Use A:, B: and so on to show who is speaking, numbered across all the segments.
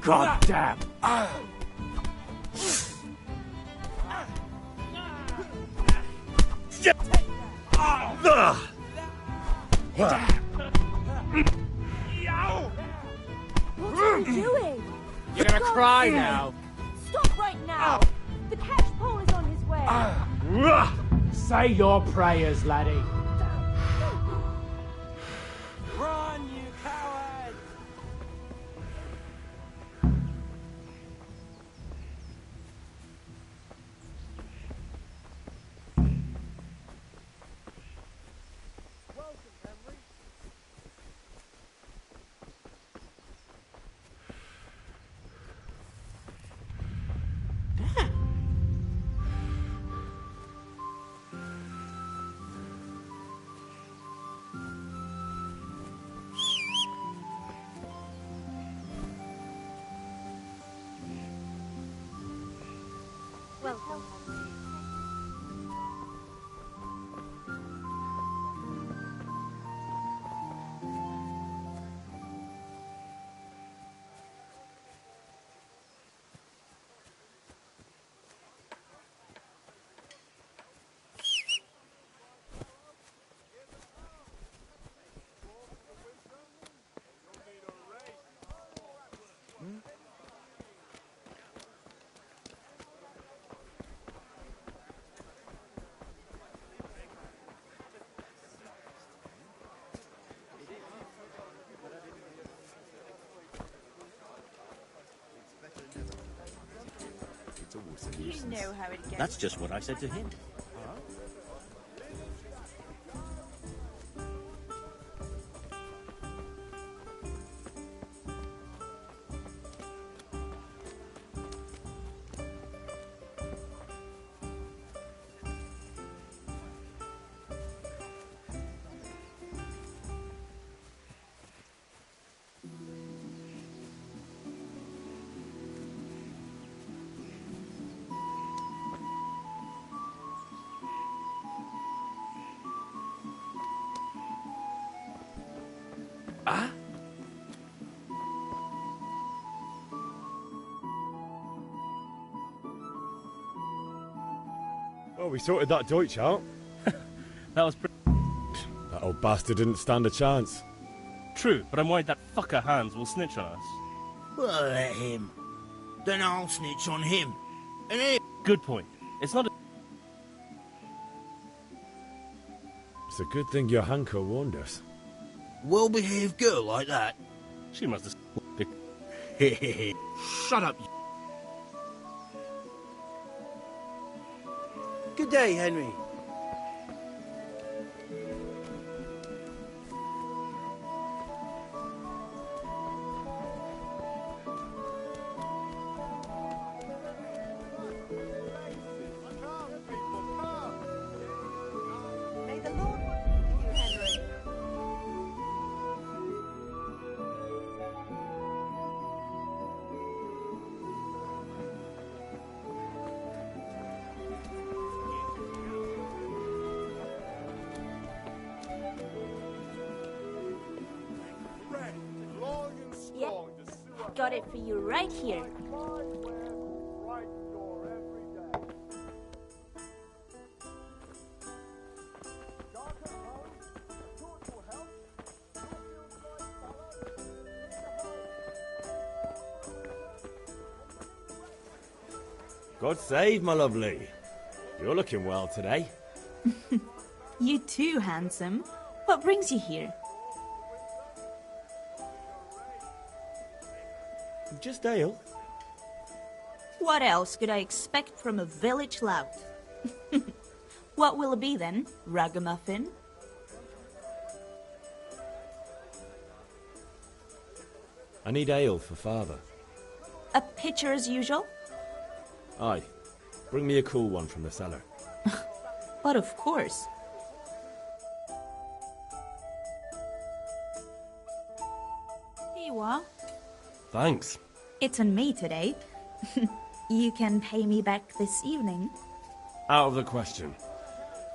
A: God damn!
B: What are you doing?
A: You're gonna cry now.
B: Stop right now! The catch pole is on his way.
A: Say your prayers, laddie.
C: Run, you coward!
B: Welcome.
D: You know how it goes.
E: That's just what I said to him.
F: Oh, we sorted that Deutsch out.
E: That was pretty
F: That old bastard didn't stand a chance.
E: true, but I'm worried that fucker Hans will snitch on us.
G: Well, let him. Then I'll snitch on him. And he...
E: Good point. It's not a...
F: It's a good thing your Hanko warned us.
G: well-behaved girl like that.
E: She must have...
G: Shut up, you... Good day, Henry.
D: May the Lord work with you, Henry.
B: Yep. Got it for you right here.
F: God save, my lovely. You're looking well today.
H: You too, handsome. What brings you here?
F: Just ale.
H: What else could I expect from a village lout? What will it be then? Ragamuffin?
F: I need ale for father.
H: A pitcher as usual?
F: Aye. Bring me a cool one from the cellar.
H: But of course. Here you are.
E: Thanks.
H: It's on me today. You can pay me back this evening.
E: Out of the question.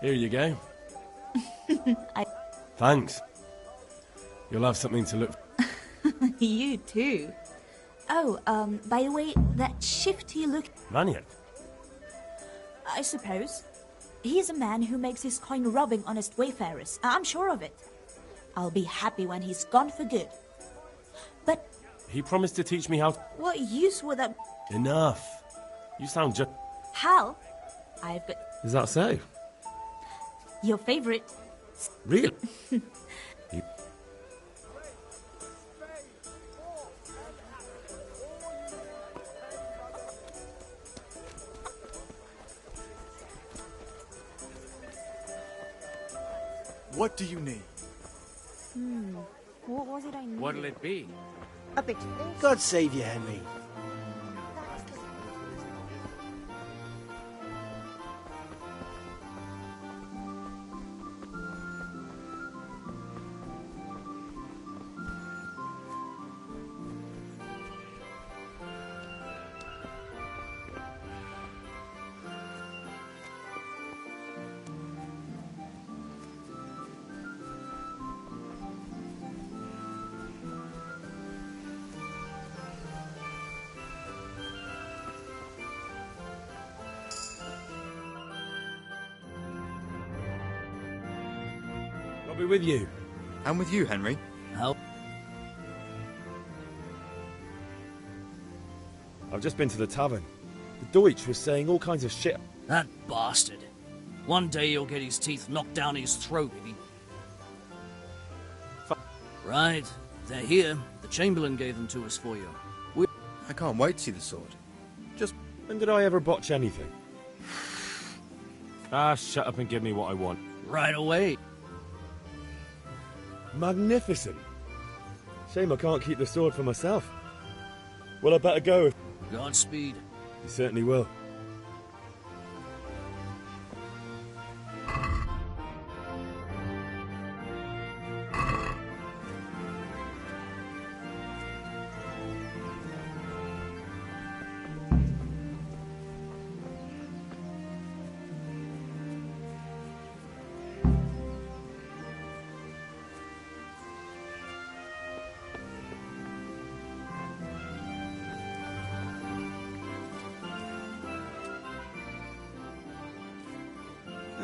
E: Here you go.
H: I...
E: Thanks. You'll have something to look...
H: You too. Oh, by the way, that shifty look...
F: Vanyard?
H: I suppose. He's a man who makes his coin robbing honest wayfarers. I'm sure of it. I'll be happy when he's gone for good. But
F: He promised to teach me how...
H: what use would that...
F: Enough. You sound just...
H: Hal, I've got
F: Is that so?
H: your favorite.
F: Really?
C: What do you need?
B: What was it I needed?
A: What'll it be?
D: A bit of this.
G: God save you, Henry.
F: I'll be with you.
C: I'm with you, Henry.
F: I've just been to the tavern. The Deutsch was saying all kinds of shit.
I: That bastard. One day he'll get his teeth knocked down his throat if he... Right, they're here. The Chamberlain gave them to us for you.
C: I can't wait to see the sword.
F: When did I ever botch anything? Shut up and give me what I want.
I: Right away.
F: Magnificent. Shame I can't keep the sword for myself. Well, I better go.
I: Godspeed.
F: You certainly will.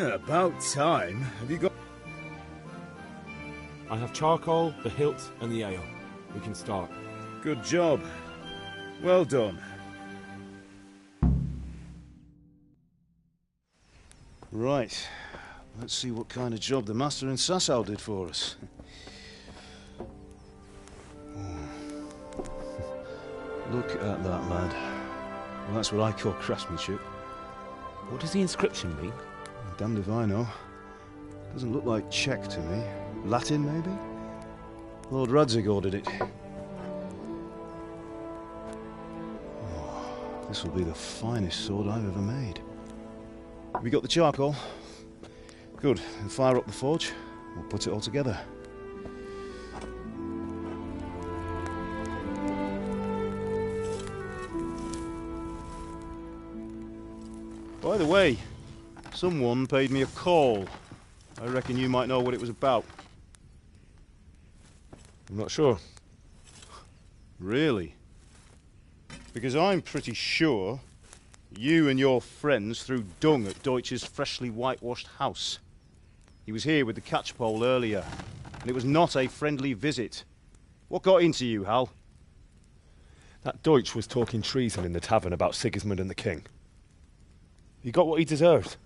G: About time. Have you got...
F: I have charcoal, the hilt, and the ale. We can start.
G: Good job. Well done. Right. Let's see what kind of job the master in Sasau did for us. Look at that, lad. Well, that's what I call craftsmanship.
F: What does the inscription mean?
G: Damned if I know. Doesn't look like Czech to me. Latin, maybe? Lord Radzig ordered it. Oh, this will be the finest sword I've ever made. Have you got the charcoal? Good. Then fire up the forge. We'll put it all together. By the way, someone paid me a call. I reckon you might know what it was about.
F: I'm not sure.
G: Really? Because I'm pretty sure you and your friends threw dung at Deutsch's freshly whitewashed house. He was here with the catchpole earlier, and it was not a friendly visit. What got into you, Hal?
F: That Deutsch was talking treason in the tavern about Sigismund and the king. He got what he deserved.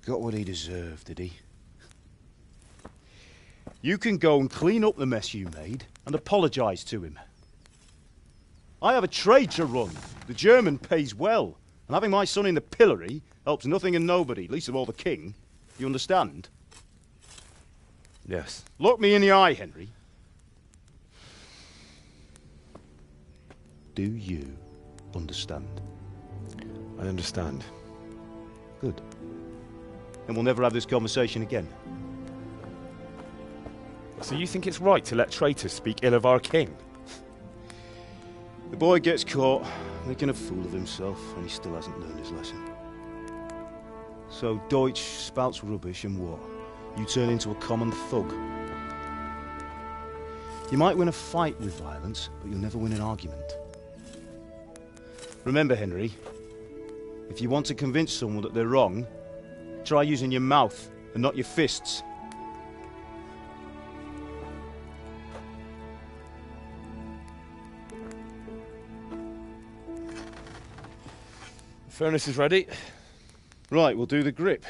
G: Got what he deserved, did he? You can go and clean up the mess you made and apologise to him. I have a trade to run. The German pays well, and having my son in the pillory helps nothing and nobody, least of all the king. You understand?
F: Yes.
G: Look me in the eye, Henry. Do you understand?
F: I understand.
G: Good. Then we'll never have this conversation again.
F: So you think it's right to let traitors speak ill of our king?
G: The boy gets caught, making a fool of himself, and he still hasn't learned his lesson. So Deutsch spouts rubbish, and what? You turn into a common thug. You might win a fight with violence, but you'll never win an argument. Remember, Henry, if you want to convince someone that they're wrong, try using your mouth and not your fists.
F: The furnace is ready.
G: Right, we'll do the grip.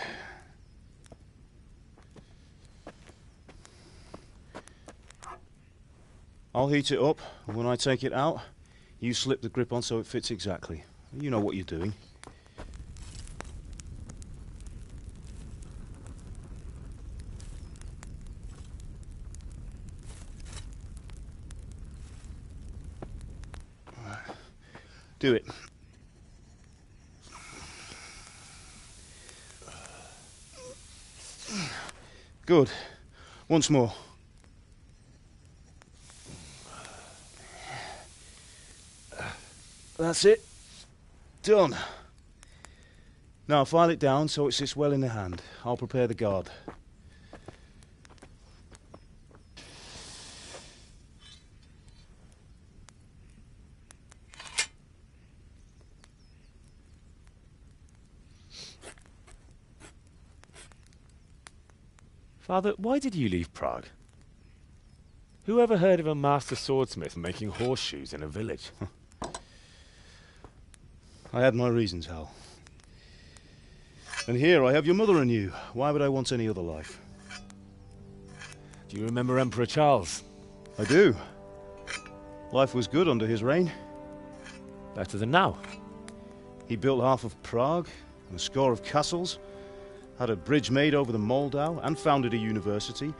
G: I'll heat it up, and when I take it out, you slip the grip on so it fits exactly. You know what you're doing. Do it. Good. Once more. That's it. Done. Now file it down so it sits well in the hand. I'll prepare the guard.
F: Father, why did you leave Prague? Who ever heard of a master swordsmith making horseshoes in a village?
G: I had my reasons, Hal. And here I have your mother and you. Why would I want any other life?
F: Do you remember Emperor Charles?
G: I do. Life was good under his reign.
F: Better than now.
G: He built half of Prague and a score of castles, had a bridge made over the Moldau, and founded a university,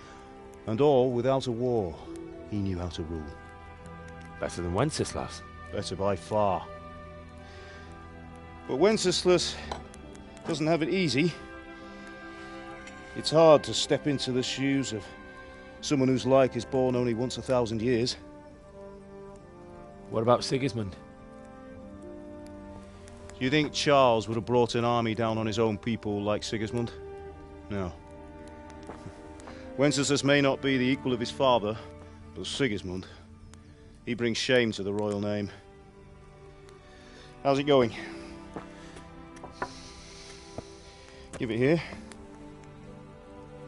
G: and all without a war. He knew how to rule.
F: Better than Wenceslas.
G: Better by far. But Wenceslas doesn't have it easy. It's hard to step into the shoes of someone whose like is born only once 1,000 years.
F: What about Sigismund?
G: Do you think Charles would have brought an army down on his own people like Sigismund? No. Wenceslas may not be the equal of his father, but Sigismund, he brings shame to the royal name. How's it going? Give it here,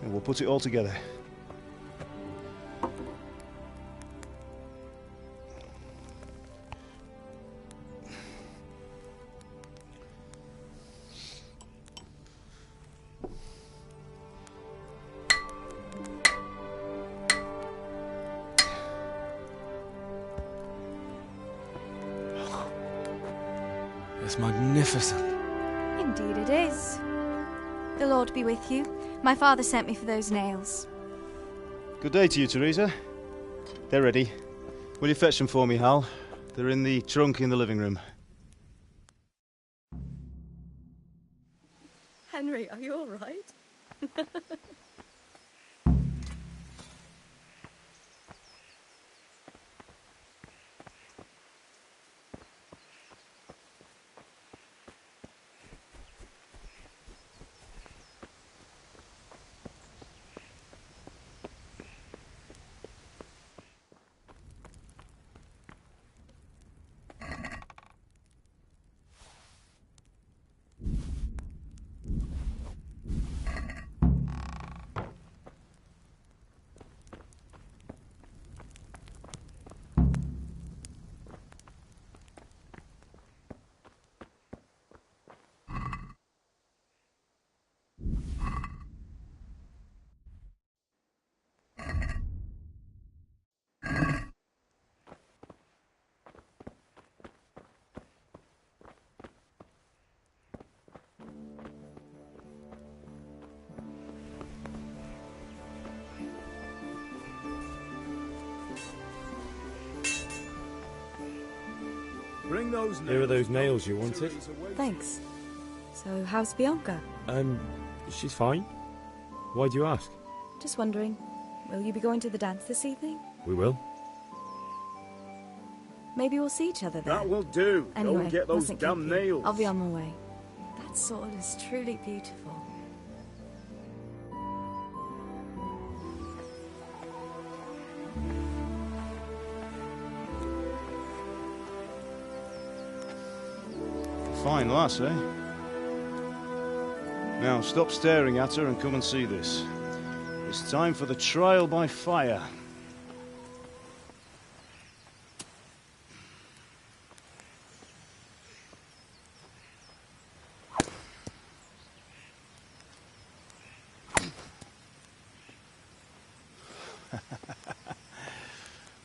G: and we'll put it all together.
F: It's magnificent.
B: Indeed it is. The Lord be with you. My father sent me for those nails.
G: Good day to you, Teresa. They're ready. Will you fetch them for me, Hal? They're in the trunk in the living room.
D: Henry, are you all right?
F: Here are those nails you wanted.
B: Thanks. So, how's Bianca?
F: She's fine. Why do you ask?
B: Just wondering, will you be going to the dance this evening?
F: We will.
B: Maybe we'll see each other there.
A: That will do.
B: Anyway,
A: Don't get those
B: mustn't
A: damn
B: keep you.
A: nails.
B: I'll be on my way. That sword is truly beautiful.
G: Fine lass, eh? Now, stop staring at her and come and see this. It's time for the trial by fire.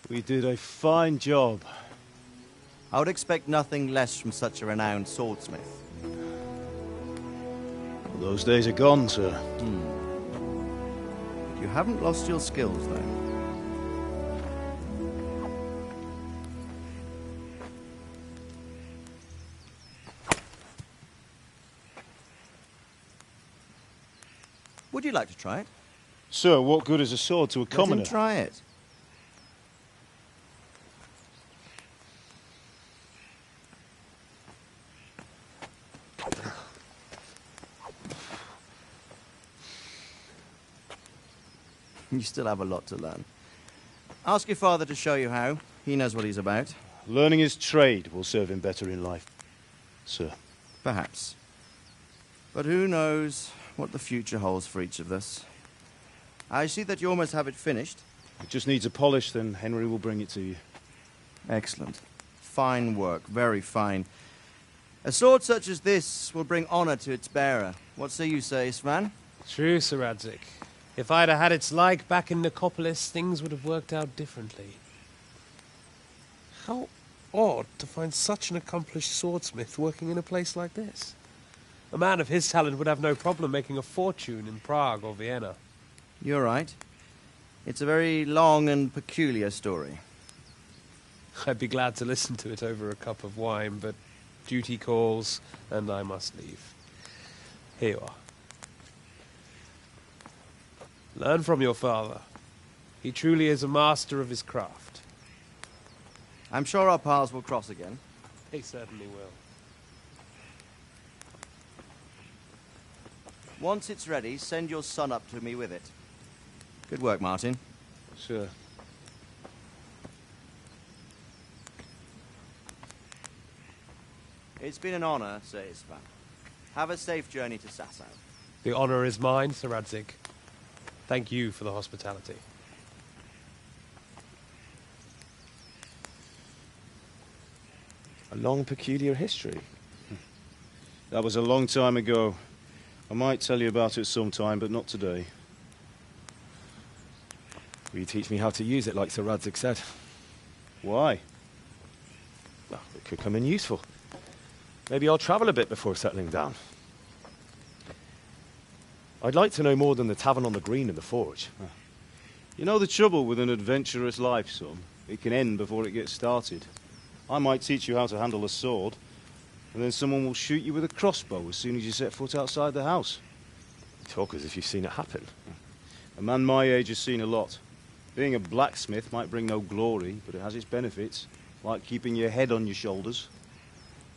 G: We did a fine job.
J: I would expect nothing less from such a renowned swordsmith.
G: Well, those days are gone, sir.
J: You haven't lost your skills, though. Would you like to try it?
G: Sir, what good is a sword to a commoner?
J: Let him try it. You still have a lot to learn. Ask your father to show you how. He knows what he's about.
G: Learning his trade will serve him better in life, sir.
J: Perhaps. But who knows what the future holds for each of us. I see that you almost have it finished.
G: It just needs a polish, then Henry will bring it to you.
J: Excellent. Fine work, very fine. A sword such as this will bring honor to its bearer. What say you, Svan?
K: True, Sir Radzig. If I'd have had its like back in Nicopolis, things would have worked out differently. How odd to find such an accomplished swordsmith working in a place like this. A man of his talent would have no problem making a fortune in Prague or Vienna.
J: You're right. It's a very long and peculiar story.
K: I'd be glad to listen to it over a cup of wine, but duty calls, and I must leave. Here you are. Learn from your father. He truly is a master of his craft.
J: I'm sure our paths will cross again.
K: He certainly will.
J: Once it's ready, send your son up to me with it. Good work, Martin.
G: Sir.
J: It's been an honor, Sir Isvan. Have a safe journey to Sasau.
K: The honor is mine, Sir Radzig. Thank you for the hospitality.
F: A long, peculiar history.
G: That was a long time ago. I might tell you about it sometime, but not today.
F: Will you teach me how to use it like Sir Radzig said?
G: Why?
F: Well, it could come in useful. Maybe I'll travel a bit before settling down. I'd like to know more than the tavern on the green and the forge.
G: You know the trouble with an adventurous life, son? It can end before it gets started. I might teach you how to handle a sword, and then someone will shoot you with a crossbow as soon as you set foot outside the house.
F: You talk as if you've seen it happen.
G: A man my age has seen a lot. Being a blacksmith might bring no glory, but it has its benefits, like keeping your head on your shoulders.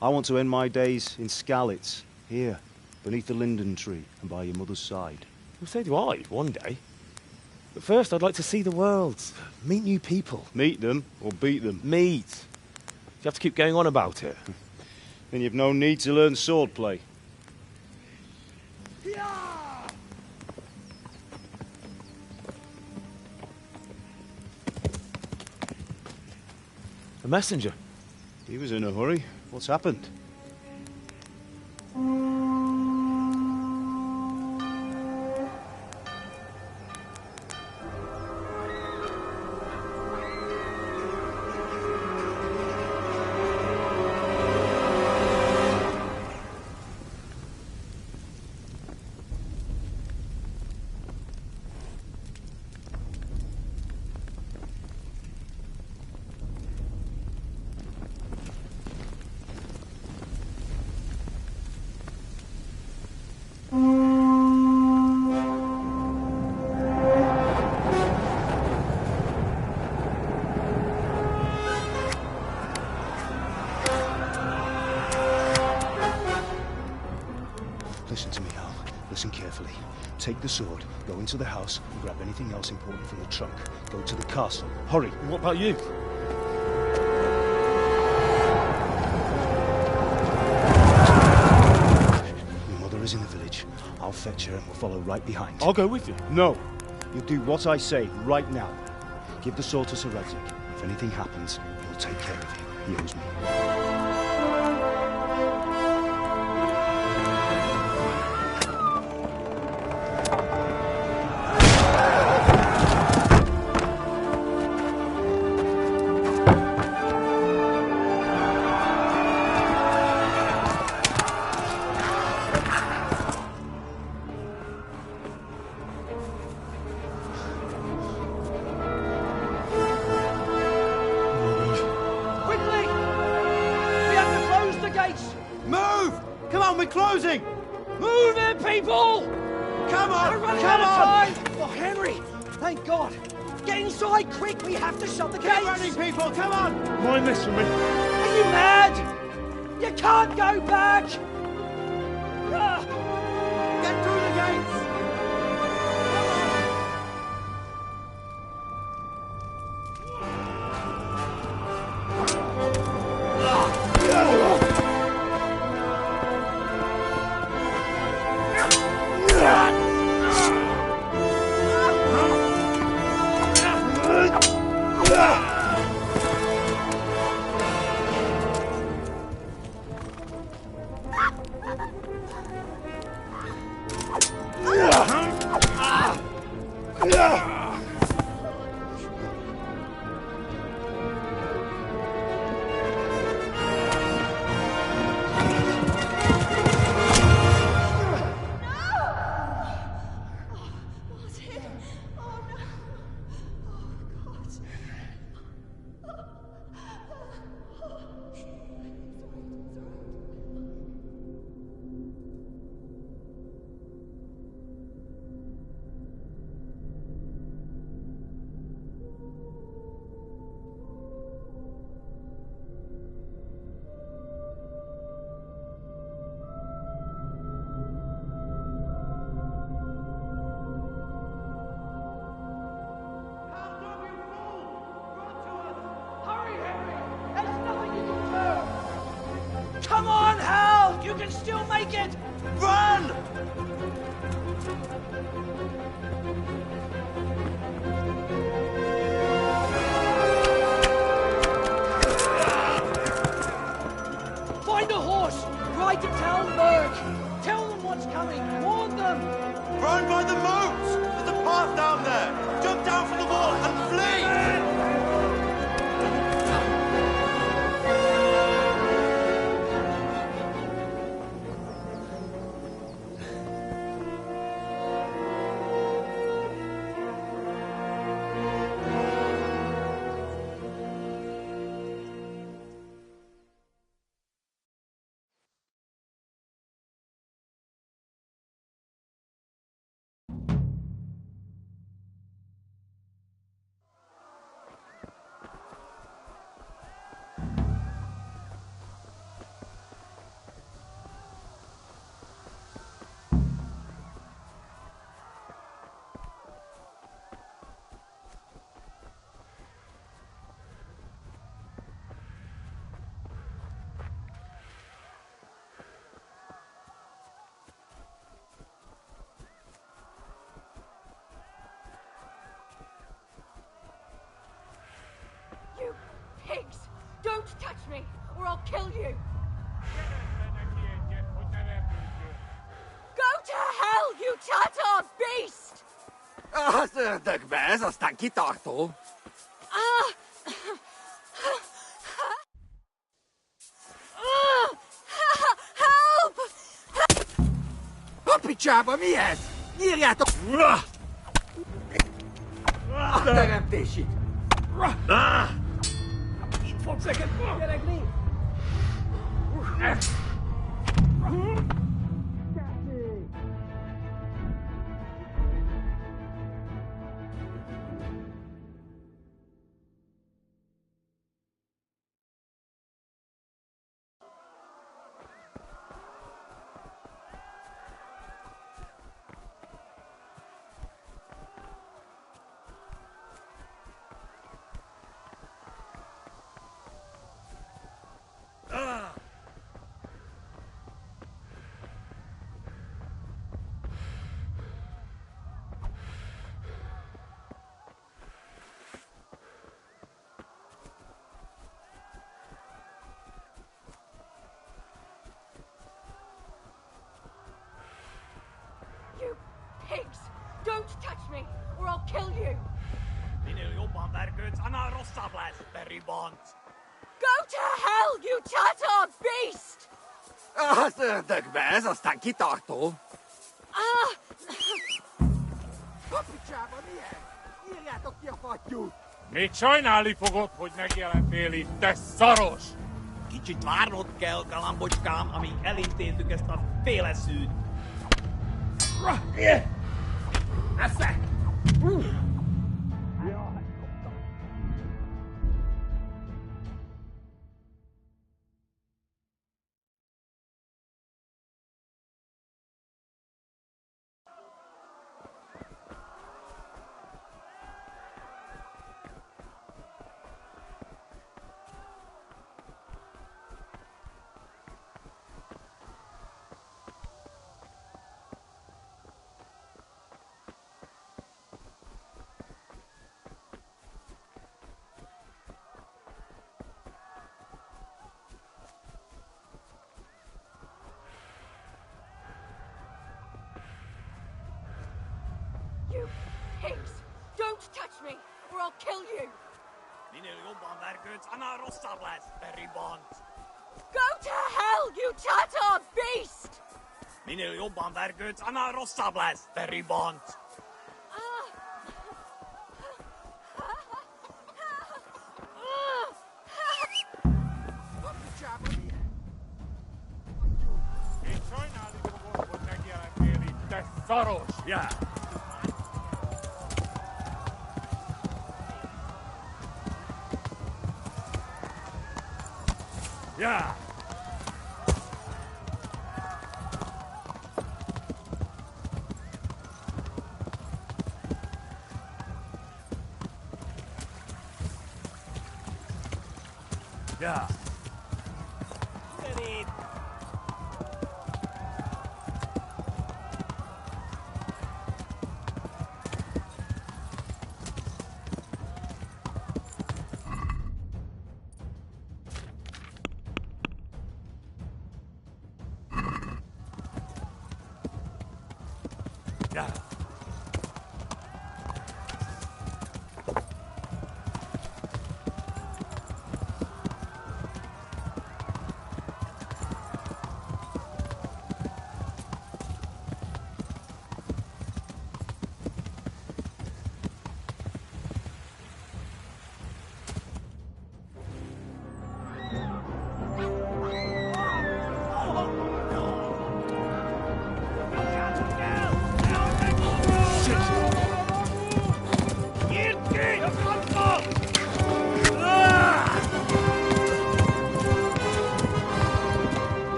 G: I want to end my days in Skalitz, here, beneath the linden tree and by your mother's side.
F: Well, so do I, one day. But first, I'd like to see the world, meet new people.
G: Meet them or beat them?
F: Meet. You have to keep going on about it.
G: Then you've no need to learn swordplay.
F: A messenger.
G: He was in a hurry. What's happened? Listen to me, Hal. Listen carefully. Take the sword, go into the house, and grab anything else important from the trunk. Go to the castle. Hurry.
F: And what about you?
L: fetch her and we'll follow right behind.
E: I'll go with you.
G: No. You'll do what I say right now. Give the sword to Sir Radzig. If anything happens, he'll take care of you. He owes me.
J: Move! Come on, we're closing!
I: Move it, people!
J: Come on!
I: We're running
J: Come
I: out of
J: on!
I: time! Oh, Henry! Thank God! Get inside, quick! We have to shut the gates!
J: Keep running, people! Come on!
E: Mind this for me.
I: Are you mad? You can't go back! Ah!
J: Get through the gates!
I: Come on, Hal! You can still make it!
J: Run!
I: Find a horse! Ride to Talmberg! Tell them what's coming! Warn them!
J: Run by the moat! There's a path down there! Jump down from the wall and flee!
D: You pigs! Don't touch me, or I'll kill you! Go to hell, you Tatar beast!
A: Tak bez, ostatki tortu.
D: Help!
A: Picsába, mi ez? Nyírjátok! Teremtésig! Itt fogsz neked! Gyerek, nézd!
D: kill you!
A: Minél jobban vergődsz, annál rosszabb lesz, Barry Bonds.
D: Go to hell, you tatar beast!
A: Az ördögbe, ez aztán kitartó. Kapicsába milyen? Írjátok ki a fattyút!
L: Még sajnálni fogod, hogy megjelentél itt, te szaros!
A: Kicsit várnod kell, galambocskám, amíg elintézzük ezt a féleszűt. Esze!
D: You pigs! Don't touch me, or I'll kill you!
A: Minél jobban vergődsz, annál rosszabb lesz, Barry Bonds.
D: Go to hell, you tatar beast!
A: Minél jobban vergődsz, annál rosszabb lesz, Barry Bonds. Kapicsába milyen?
L: Még sajnálni fogod, hogy megjelentél itt, te szaros!
A: Ja. Ja. Ja. Szerint. Ja.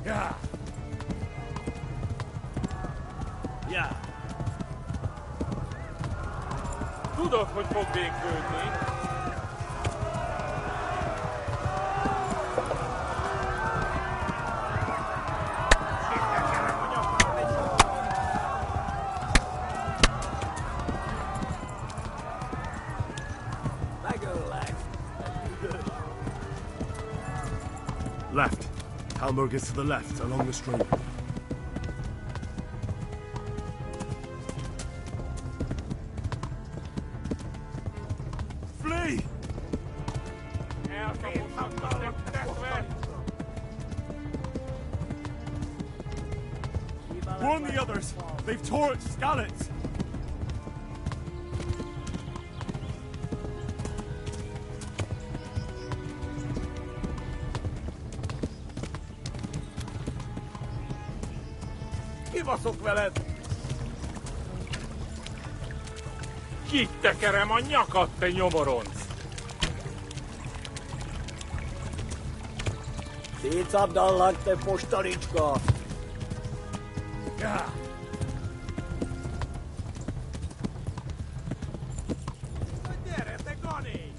A: Ja. Ja.
L: Tudod, hogy fog végződni.
A: Megöllek.
F: Left. Halberg is to the left, along the stream.
L: Flee! Warn the others! They've torched Skalitz!
A: Kibaszok veled!
L: Kitekerem a nyakad, te nyomoronc!
A: Szétszabdallak, te postalicska! Ja. Gyere, te Gani!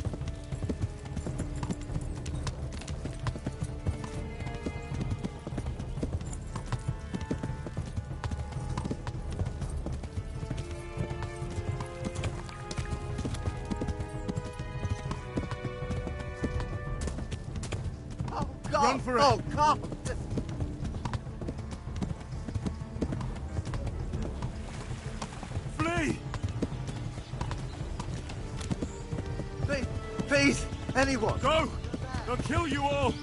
C: Run for it!
J: Oh, come!
C: Flee!
J: Please, anyone!
C: Go! They'll kill you all!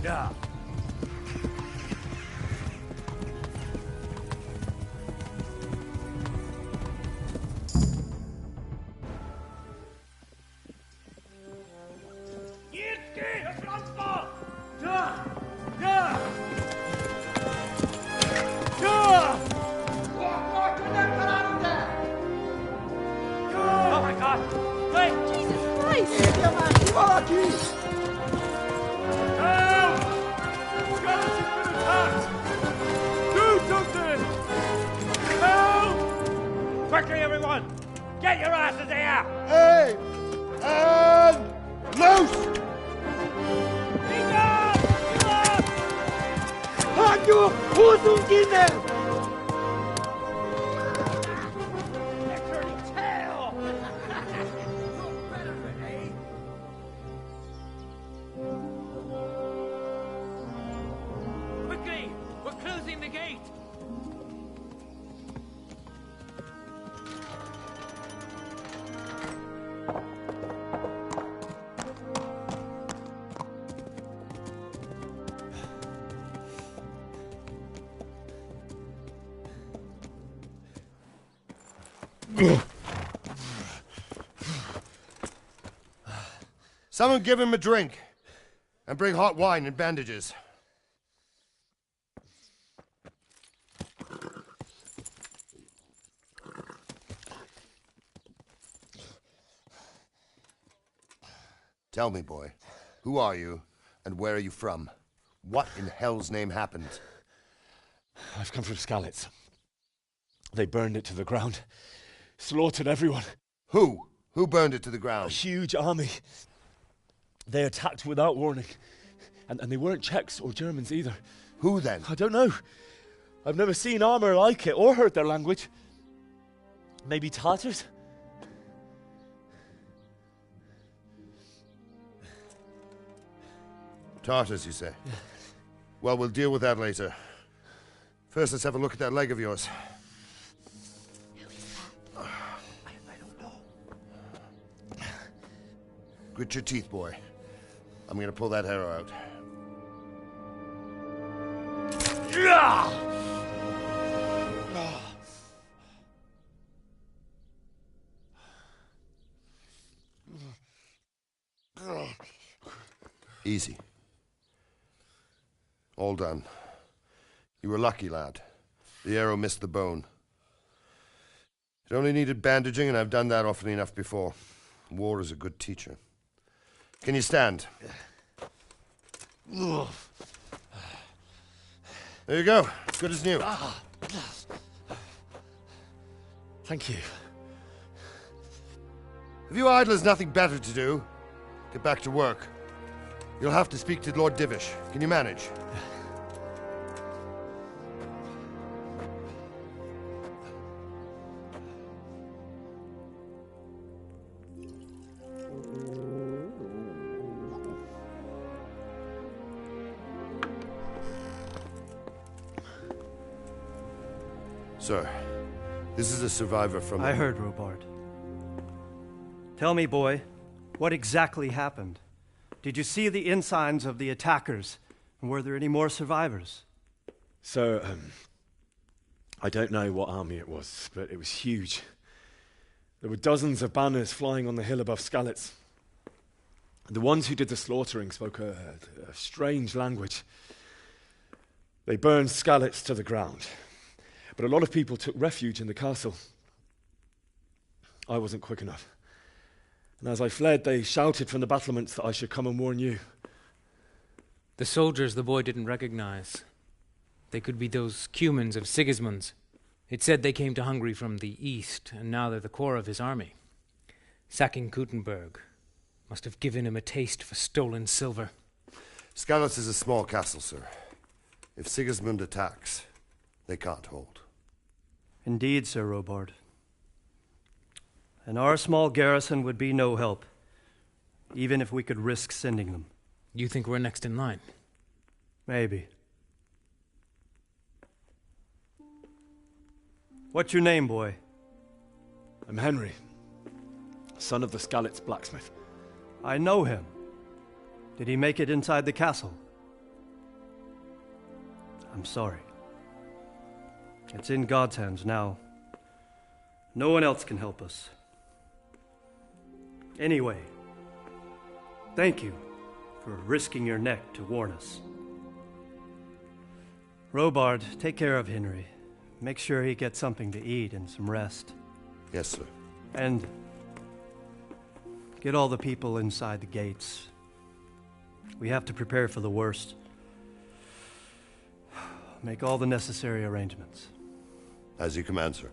A: Yeah.
I: Oh my God! Wait!
D: Jesus Christ!
L: Do something! Help!
A: Quickly, everyone! Get your asses here!
G: Hey! And loose!
A: Quickly! We're closing the gate!
M: Someone give him a drink. And bring hot wine and bandages. Tell me, boy, who are you and where are you from? What in hell's name happened?
F: I've come from Skalitz. They burned it to the ground. Slaughtered everyone.
M: Who? Who burned it to the ground?
F: A huge army. They attacked without warning. And they weren't Czechs or Germans either.
M: Who then?
F: I don't know. I've never seen armor like it or heard their language. Maybe Tatars?
M: Tartars, you say? Well, we'll deal with that later. First, let's have a look at that leg of yours.
A: I don't know.
M: Grit your teeth, boy. I'm gonna pull that arrow out. Easy. All done. You were lucky, lad. The arrow missed the bone. It only needed bandaging, and I've done that often enough before. War is a good teacher. Can you stand? There you go. Good as new.
F: Thank you.
M: If you idlers nothing better to do, get back to work. You'll have to speak to Lord Divish. Can you manage? Sir, this is a survivor from...
N: I heard, Robart. Tell me, boy, what exactly happened? Did you see the ensigns of the attackers? And were there any more survivors?
F: So, I don't know what army it was, but it was huge. There were dozens of banners flying on the hill above Skalitz. The ones who did the slaughtering spoke a strange language. They burned Skalitz to the ground. But a lot of people took refuge in the castle. I wasn't quick enough. And as I fled, they shouted from the battlements that I should come and warn you.
O: The soldiers the boy didn't recognize. They could be those Cumans of Sigismund's. It said they came to Hungary from the east, and now they're the core of his army. Sacking Gutenberg must have given him a taste for stolen silver.
M: Skalitz is a small castle, sir. If Sigismund attacks, they can't hold.
N: Indeed, Sir Robard. And our small garrison would be no help, even if we could risk sending them.
O: You think we're next in line?
N: Maybe. What's your name, boy?
F: I'm Henry, son of the Skalitz blacksmith.
N: I know him. Did he make it inside the castle? I'm sorry. It's in God's hands now. No one else can help us. Anyway, thank you for risking your neck to warn us. Robard, take care of Henry. Make sure he gets something to eat and some rest.
M: Yes, sir.
N: And get all the people inside the gates. We have to prepare for the worst. Make all the necessary arrangements.
M: As you command, sir.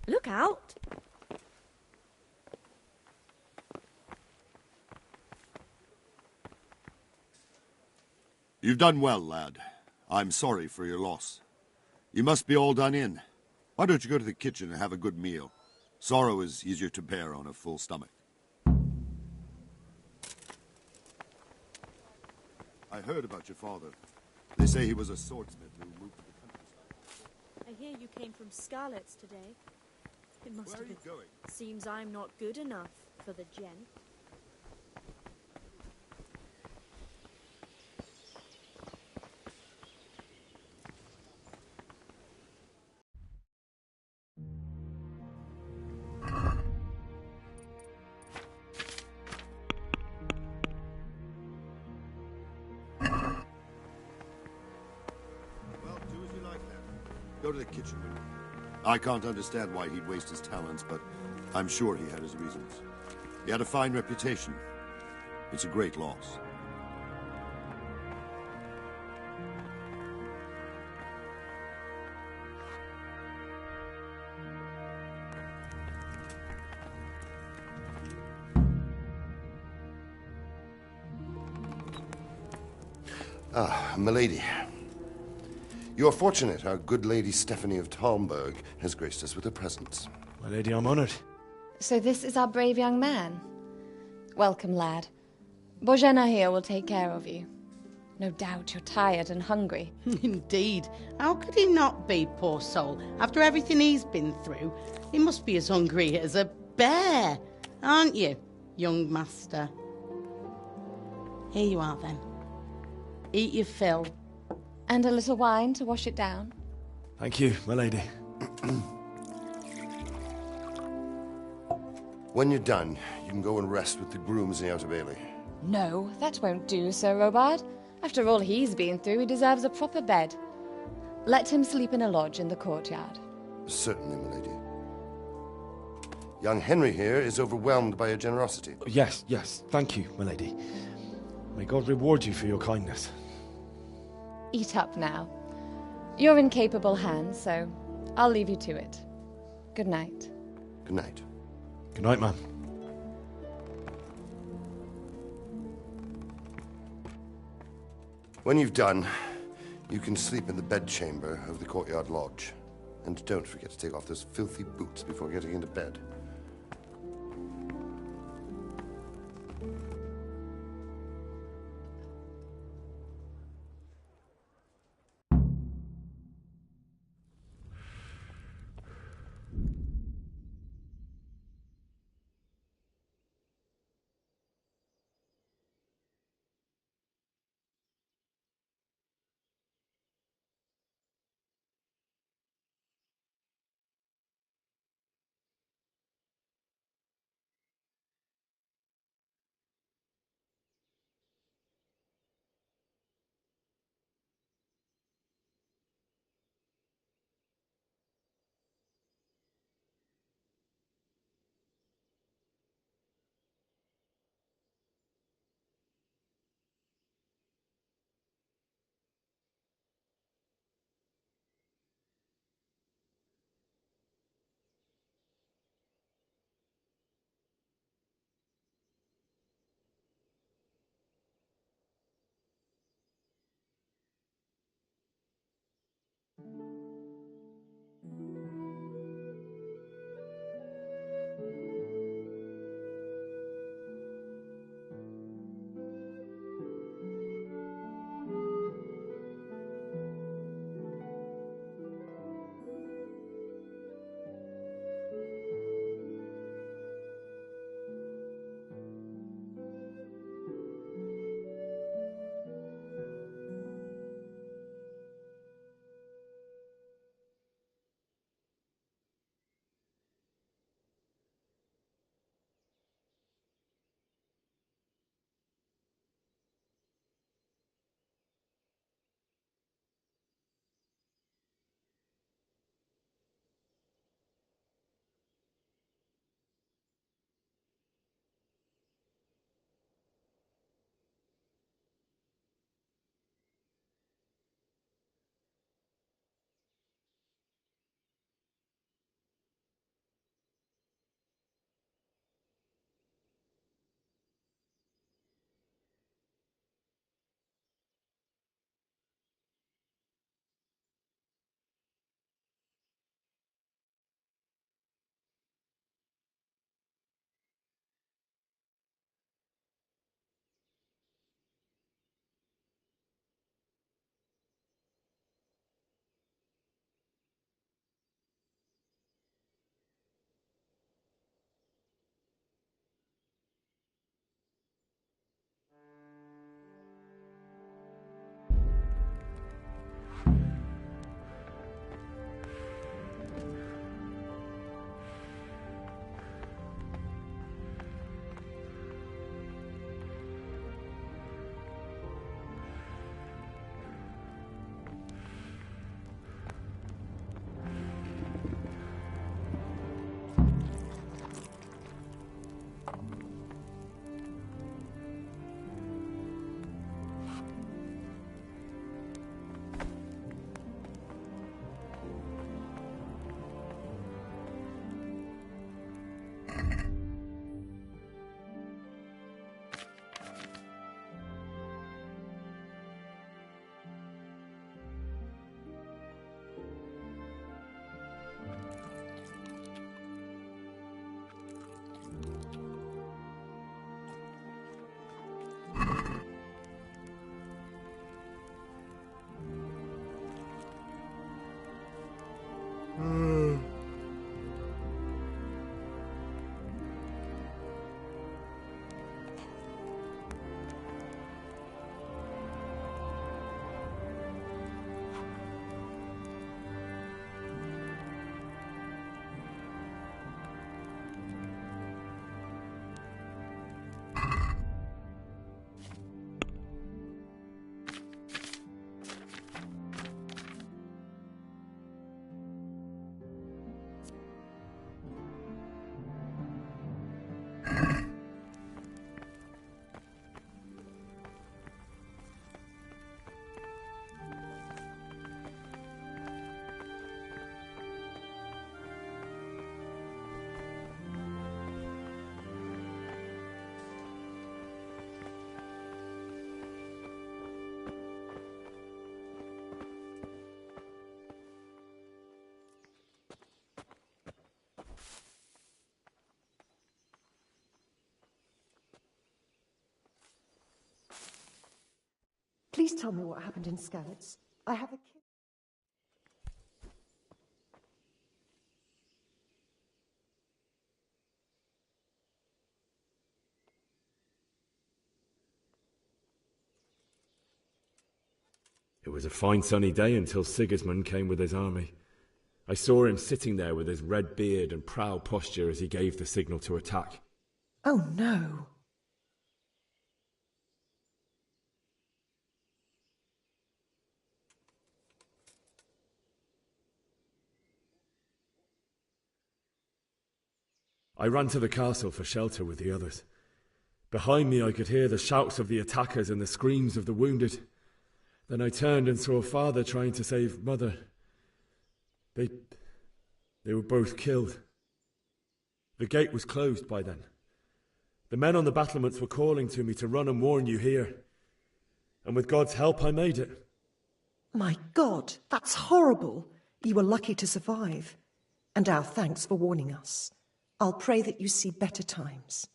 P: Look out!
Q: You've done well, lad. I'm sorry for your loss. You must be all done in. Why don't you go to the kitchen and have a good meal? Sorrow is easier to bear on a full stomach. I heard about your father. They say he was a swordsmith who moved to the countryside.
P: I hear you came from Scarlet's today. It must
Q: Where
P: have
Q: are you
P: been.
Q: going?
P: Seems I'm not good enough for the gent.
Q: Well, do as you like then. Go to the kitchen. I can't understand why he'd waste his talents, but I'm sure he had his reasons. He had a fine reputation. It's a great loss.
M: Ah, milady. You're fortunate our good lady Stephanie of Talmberg has graced us with her presence.
F: My lady, I'm honored.
R: So this is our brave young man. Welcome, lad. Bojena here will take care of you. No doubt you're tired and hungry.
S: Indeed. How could he not be, poor soul? After everything he's been through, he must be as hungry as a bear, aren't you, young master? Here you are, then. Eat your fill.
R: And a little wine to wash it down.
F: Thank you, my lady.
M: When you're done, you can go and rest with the grooms in the Outer Bailey.
R: No, that won't do, Sir Robard. After all he's been through, he deserves a proper bed. Let him sleep in a lodge in the courtyard.
M: Certainly, milady. Young Henry here is overwhelmed by your generosity.
F: Yes, yes. Thank you, my lady. May God reward you for your kindness.
R: Eat up now. You're in capable hands, so I'll leave you to it. Good night.
M: Good night.
F: Good night, ma'am.
M: When you've done, you can sleep in the bedchamber of the courtyard lodge. And don't forget to take off those filthy boots before getting into bed.
T: Please tell me what happened in Skalitz. I have a kid.
F: It was a fine sunny day until Sigismund came with his army. I saw him sitting there with his red beard and proud posture as he gave the signal to attack.
T: Oh no.
F: I ran to the castle for shelter with the others. Behind me I could hear the shouts of the attackers and the screams of the wounded. Then I turned and saw Father trying to save Mother. They were both killed. The gate was closed by then. The men on the battlements were calling to me to run and warn you here. And with God's help I made it.
T: My God, that's horrible. You were lucky to survive. And our thanks for warning us. I'll pray that you see better times.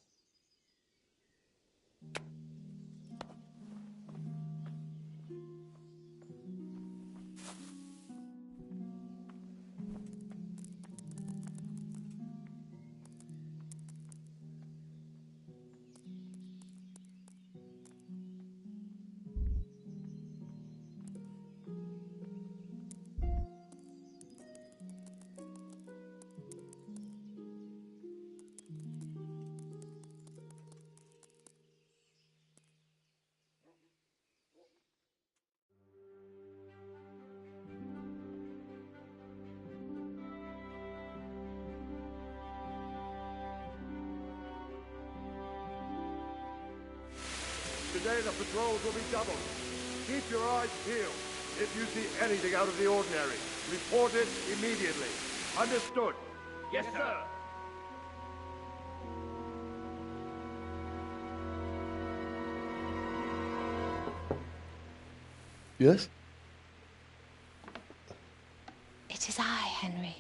C: Today the patrols will be doubled. Keep your eyes peeled. If you see anything out of the ordinary, report it immediately. Understood?
A: Yes, sir.
F: Yes?
U: It is I, Henry.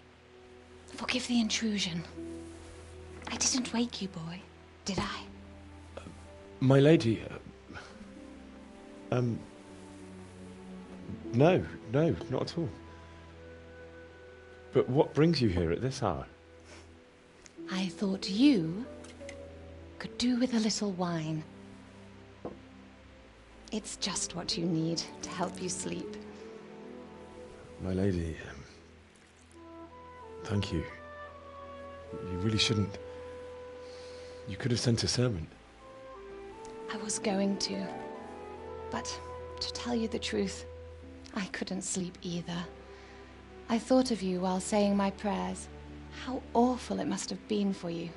U: Forgive the intrusion. I didn't wake you, boy, did I?
F: My lady, no, not at all. But what brings you here at this hour?
U: I thought you could do with a little wine. It's just what you need to help you sleep.
F: My lady, thank you. You really shouldn't. You could have sent a servant.
U: I was going to. But to tell you the truth, I couldn't sleep either. I thought of you while saying my prayers. How awful it must have been for you.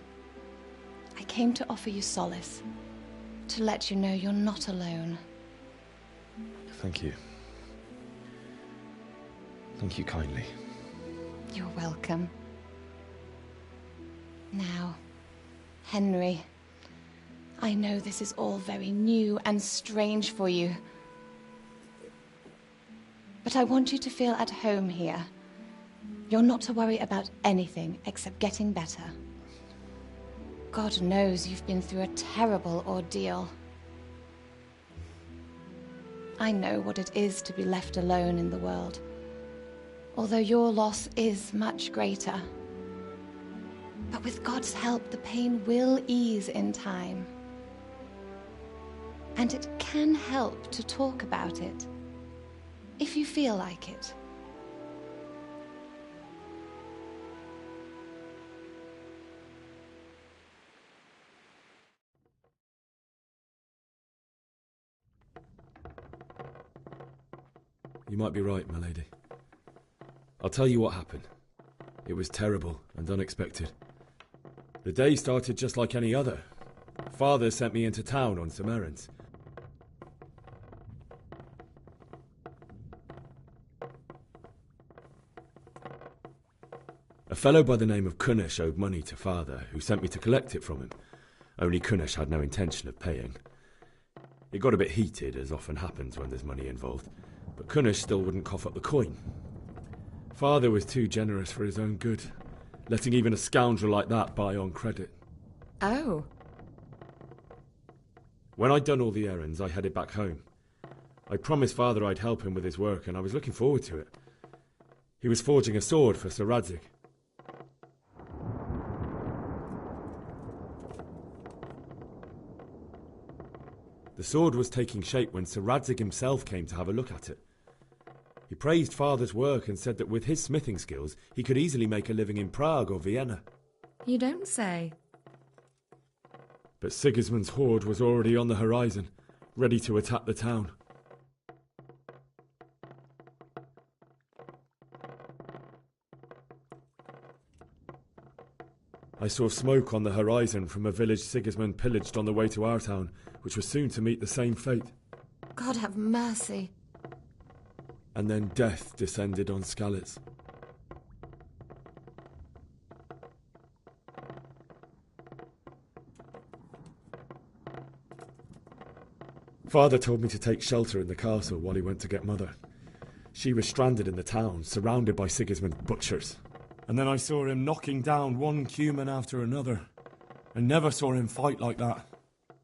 U: I came to offer you solace, to let you know you're not alone.
F: Thank you. Thank you kindly.
U: You're welcome. Now, Henry, I know this is all very new and strange for you. But I want you to feel at home here. You're not to worry about anything except getting better. God knows you've been through a terrible ordeal. I know what it is to be left alone in the world, although your loss is much greater. But with God's help, the pain will ease in time. And it can help to talk about it, if you feel like it.
F: You might be right, my lady. I'll tell you what happened. It was terrible and unexpected. The day started just like any other. Father sent me into town on some errands. A fellow by the name of Kunesh owed money to Father, who sent me to collect it from him. Only Kunesh had no intention of paying. It got a bit heated, as often happens when there's money involved, but Kunesh still wouldn't cough up the coin. Father was too generous for his own good, letting even a scoundrel like that buy on credit.
T: Oh.
F: When I'd done all the errands, I headed back home. I promised Father I'd help him with his work, and I was looking forward to it. He was forging a sword for Sir Radzig. The sword was taking shape when Sir Radzig himself came to have a look at it. He praised Father's work and said that with his smithing skills, he could easily make a living in Prague or Vienna.
H: You don't say.
F: But Sigismund's horde was already on the horizon, ready to attack the town. I saw smoke on the horizon from a village Sigismund pillaged on the way to our town, which was soon to meet the same fate.
H: God have mercy.
F: And then death descended on Skalitz. Father told me to take shelter in the castle while he went to get Mother. She was stranded in the town, surrounded by Sigismund's butchers. And then I saw him knocking down one Cuman after another. I never saw him fight like that.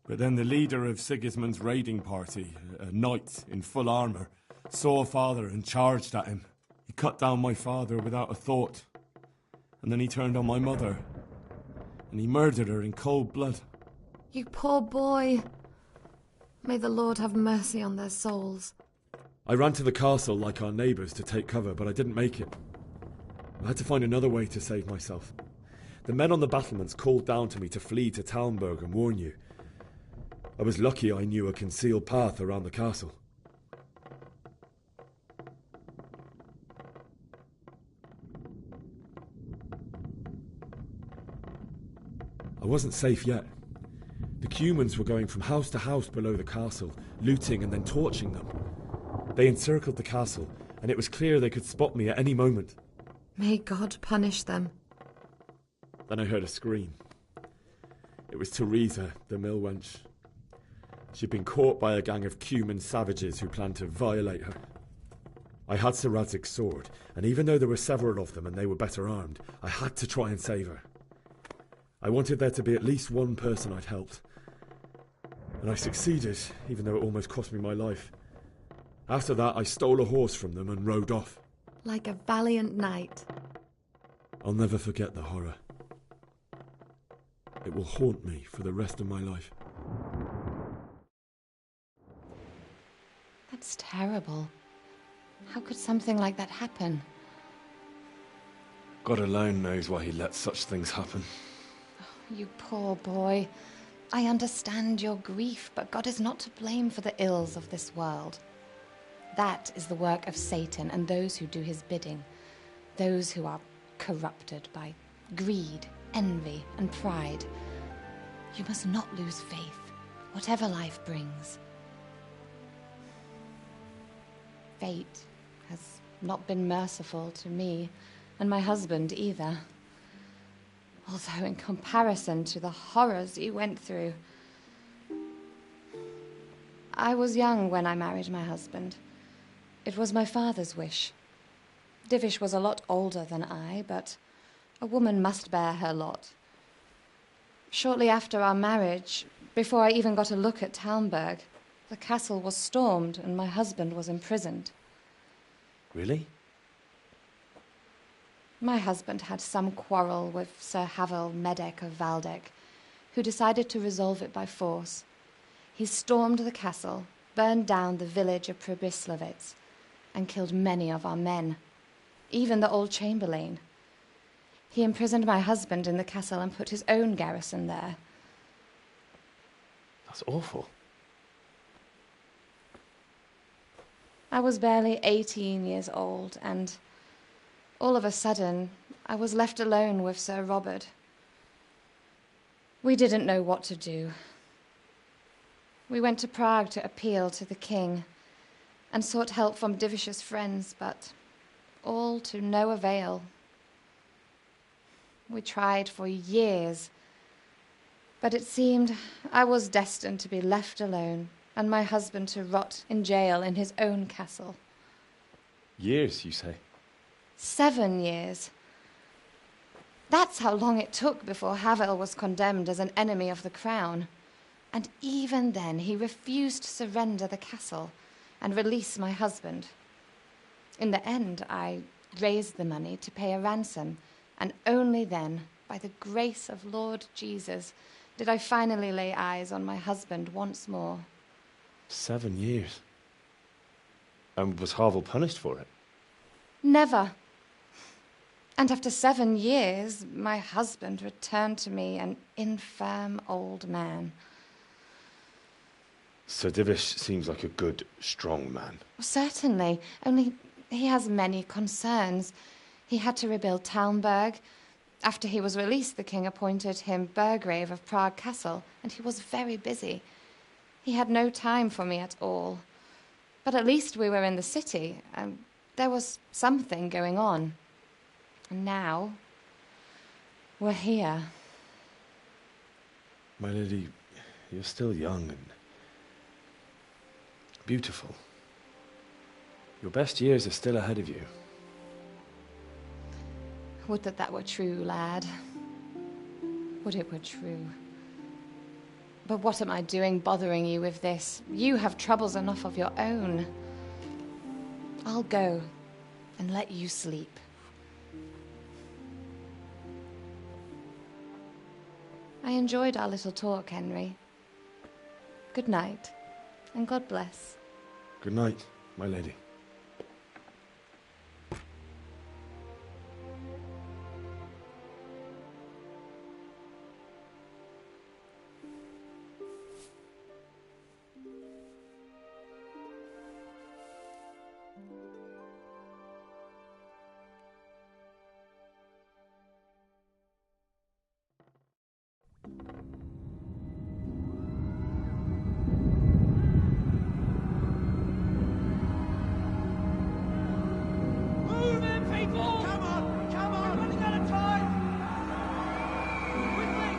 F: But then the leader of Sigismund's raiding party, a knight in full armour, saw Father and charged at him. He cut down my father without a thought. And then he turned on my mother. And he murdered her in cold blood.
H: You poor boy. May the Lord have mercy on their souls.
F: I ran to the castle like our neighbours to take cover, but I didn't make it. I had to find another way to save myself. The men on the battlements called down to me to flee to Talmberg and warn you. I was lucky I knew a concealed path around the castle. I wasn't safe yet. The Cumans were going from house to house below the castle, looting and then torching them. They encircled the castle, and it was clear they could spot me at any moment.
H: May God punish them.
F: Then I heard a scream. It was Teresa, the mill wench. She'd been caught by a gang of Cuman savages who planned to violate her. I had Sir Radzig's sword, and even though there were several of them and they were better armed, I had to try and save her. I wanted there to be at least one person I'd helped. And I succeeded, even though it almost cost me my life. After that, I stole a horse from them and rode off.
H: Like a valiant knight.
F: I'll never forget the horror. It will haunt me for the rest of my life.
U: That's terrible. How could something like that happen?
F: God alone knows why he lets such things happen.
U: You poor boy. I understand your grief, but God is not to blame for the ills of this world. That is the work of Satan and those who do his bidding. Those who are corrupted by greed, envy, and pride. You must not lose faith, whatever life brings. Fate has not been merciful to me, and my husband either. Although in comparison to the horrors you went through. I was young when I married my husband. It was my father's wish. Divish was a lot older than I, but a woman must bear her lot. Shortly after our marriage, before I even got a look at Talmberg, the castle was stormed and my husband was imprisoned.
F: Really?
U: My husband had some quarrel with Sir Havel Medek of Valdek, who decided to resolve it by force. He stormed the castle, burned down the village of Pribyslavitz, and killed many of our men, even the old chamberlain. He imprisoned my husband in the castle and put his own garrison there.
F: That's awful.
U: I was barely 18 years old, and all of a sudden, I was left alone with Sir Robert. We didn't know what to do. We went to Prague to appeal to the king and sought help from Divish's friends, but all to no avail. We tried for years, but it seemed I was destined to be left alone and my husband to rot in jail in his own castle.
F: Years, you say?
U: 7 years. That's how long it took before Havel was condemned as an enemy of the crown. And even then he refused to surrender the castle and release my husband. In the end, I raised the money to pay a ransom, and only then, by the grace of Lord Jesus, did I finally lay eyes on my husband once more.
F: 7 years. And was Harville punished for it?
U: Never. And after 7 years, my husband returned to me an infirm old man.
F: Sir Divish seems like a good, strong man.
U: Certainly, only he has many concerns. He had to rebuild Talmberg. After he was released, the king appointed him Burgrave of Prague Castle, and he was very busy. He had no time for me at all. But at least we were in the city, and there was something going on. And now, we're here.
F: My lady, you're still young and beautiful. Your best years are still ahead of you.
U: Would that that were true, lad. Would it were true. But what am I doing bothering you with this? You have troubles enough of your own. I'll go and let you sleep. I enjoyed our little talk, Henry. Good night, and God bless.
F: Good night, my lady.
I: Move in, people! Come on! Come on! We're running out of time! Quickly!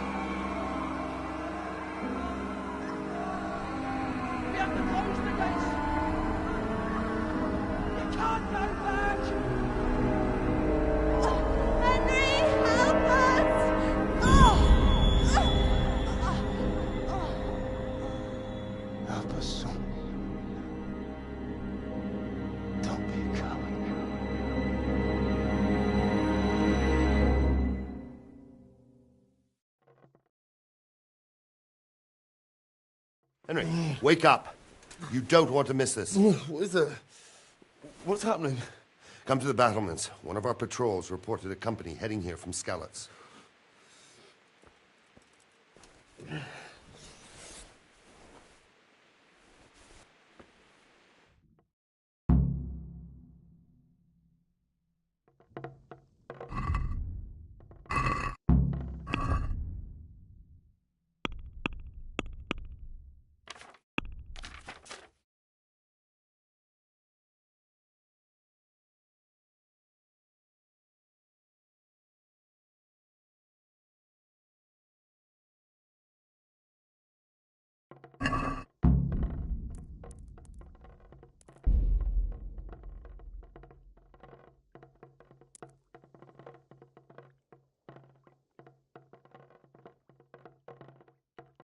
I: We have to close the gates! You can't go back!
D: Henry, help us!
F: Help us, son. Don't be a coward.
M: Henry, wake up. You don't want to miss this.
C: What is it? What's happening?
M: Come to the battlements. One of our patrols reported a company heading here from Skalitz.